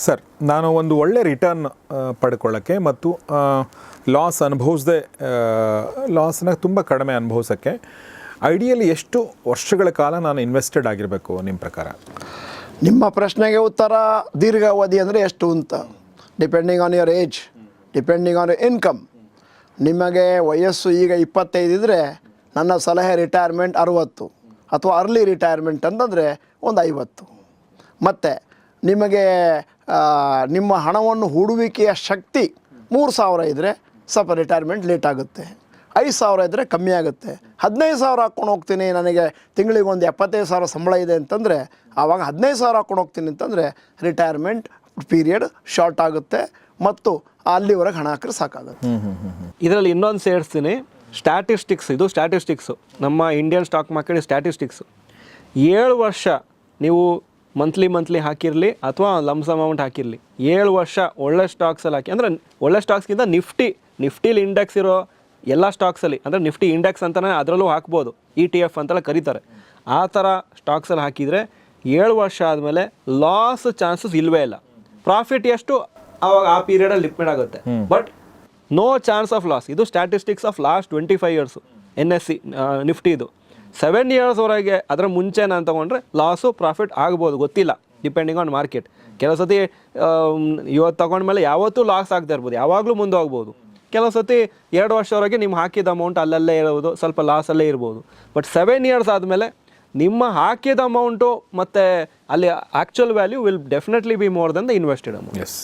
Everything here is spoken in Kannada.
ಸರ್, ನಾನು ಒಂದು ಒಳ್ಳೆ ರಿಟರ್ನ್ ಪಡ್ಕೊಳ್ಳೋಕ್ಕೆ ಮತ್ತು ಲಾಸ್ನ ತುಂಬ ಕಡಿಮೆ ಅನುಭವಿಸೋಕ್ಕೆ ಐಡಿಯಲಿ ಎಷ್ಟು ವರ್ಷಗಳ ಕಾಲ ನಾನು ಇನ್ವೆಸ್ಟೆಡ್ ಆಗಿರಬೇಕು ನಿಮ್ಮ ಪ್ರಕಾರ? ನಿಮ್ಮ ಪ್ರಶ್ನೆಗೆ ಉತ್ತರ ದೀರ್ಘಾವಧಿ ಅಂದರೆ ಎಷ್ಟು ಅಂತ, depending on your age, depending on your income. ನಿಮಗೆ ವಯಸ್ಸು ಈಗ 25 ಇದ್ದರೆ ನನ್ನ ಸಲಹೆ ರಿಟೈರ್ಮೆಂಟ್ 60, ಅಥವಾ ಅರ್ಲಿ ರಿಟೈರ್ಮೆಂಟ್ ಅಂತಂದರೆ ಒಂದು 50. ಮತ್ತು ನಿಮಗೆ ನಿಮ್ಮ ಹಣವನ್ನು ಹೂಡುವಿಕೆಯ ಶಕ್ತಿ 3000 ಇದ್ದರೆ ಸ್ವಲ್ಪ ರಿಟೈರ್ಮೆಂಟ್ ಲೇಟ್ ಆಗುತ್ತೆ. 5000 ಇದ್ದರೆ ಕಮ್ಮಿ ಆಗುತ್ತೆ. 15000 ಹಾಕ್ಕೊಂಡು ಹೋಗ್ತೀನಿ, ನನಗೆ ತಿಂಗಳಿಗೆ ಒಂದು 75,000 ಸಂಬಳ ಇದೆ ಅಂತಂದರೆ ಆವಾಗ 15000 ಹಾಕ್ಕೊಂಡು ಹೋಗ್ತೀನಿ ಅಂತಂದರೆ ರಿಟೈರ್ಮೆಂಟ್ ಪೀರಿಯಡ್ ಶಾರ್ಟ್ ಆಗುತ್ತೆ ಮತ್ತು ಅಲ್ಲಿವರೆಗೆ ಹಣ ಹಾಕಿದ್ರೆ ಸಾಕಾಗುತ್ತೆ. ಇದರಲ್ಲಿ ಇನ್ನೊಂದು ಸೇರಿಸ್ತೀನಿ, ಸ್ಟ್ಯಾಟಿಸ್ಟಿಕ್ಸ್. ಇದು ಸ್ಟ್ಯಾಟಿಸ್ಟಿಕ್ಸು, ನಮ್ಮ ಇಂಡಿಯನ್ ಸ್ಟಾಕ್ ಮಾರ್ಕೆಟ್ ಸ್ಟ್ಯಾಟಿಸ್ಟಿಕ್ಸು. 7 ವರ್ಷ ನೀವು ಮಂತ್ಲಿ ಹಾಕಿರಲಿ ಅಥವಾ ಲಮ್ಸ್ ಅಮೌಂಟ್ ಹಾಕಿರಲಿ, 7 ವರ್ಷ ಒಳ್ಳೆ ಸ್ಟಾಕ್ಸಲ್ಲಿ ಹಾಕಿ, ಅಂದರೆ ಒಳ್ಳೆ ಸ್ಟಾಕ್ಸ್ಗಿಂತ ನಿಫ್ಟಿಲಿ ಇಂಡೆಕ್ಸ್ ಇರೋ ಎಲ್ಲ ಸ್ಟಾಕ್ಸಲ್ಲಿ, ಅಂದರೆ ನಿಫ್ಟಿ ಇಂಡೆಕ್ಸ್ ಅಂತಲೇ ಅದರಲ್ಲೂ ಹಾಕ್ಬೋದು, ETF ಅಂತೆಲ್ಲ ಕರೀತಾರೆ. ಆ ಥರ ಸ್ಟಾಕ್ಸಲ್ಲಿ ಹಾಕಿದರೆ 7 ವರ್ಷ ಆದಮೇಲೆ ಲಾಸ್ ಚಾನ್ಸಸ್ ಇಲ್ಲವೇ ಇಲ್ಲ. ಪ್ರಾಫಿಟ್ ಎಷ್ಟು ಆವಾಗ ಆ ಪೀರಿಯಡಲ್ಲಿ ಡಿಪೆಂಡ್ ಆಗುತ್ತೆ, but no chance of loss. ಇದು statistics of last 25 years NSE ನಿಫ್ಟಿದು. 7 ಇಯರ್ಸ್ವರೆಗೆ ಅದರ ಮುಂಚೆ ನಾನು ತೊಗೊಂಡ್ರೆ ಲಾಸು ಪ್ರಾಫಿಟ್ ಆಗ್ಬೋದು, ಗೊತ್ತಿಲ್ಲ, ಡಿಪೆಂಡಿಂಗ್ ಆನ್ ಮಾರ್ಕೆಟ್. ಕೆಲವು ಸತಿ ಇವತ್ತು ತೊಗೊಂಡ್ಮೇಲೆ ಯಾವತ್ತೂ ಲಾಸ್ ಆಗ್ತಾ ಇರ್ಬೋದು, ಯಾವಾಗಲೂ ಮುಂದೆ ಹೋಗ್ಬೋದು. ಕೆಲವು ಸತಿ 2 ವರ್ಷವರೆಗೆ ನಿಮ್ಮ ಹಾಕಿದ ಅಮೌಂಟ್ ಅಲ್ಲಲ್ಲೇ ಇರ್ಬೋದು, ಸ್ವಲ್ಪ ಲಾಸಲ್ಲೇ ಇರ್ಬೋದು. ಬಟ್ 7 ಇಯರ್ಸ್ ಆದಮೇಲೆ ನಿಮ್ಮ ಹಾಕಿದ ಅಮೌಂಟು ಮತ್ತು ಅಲ್ಲಿ actual value will definitely be more than the invested amount. S.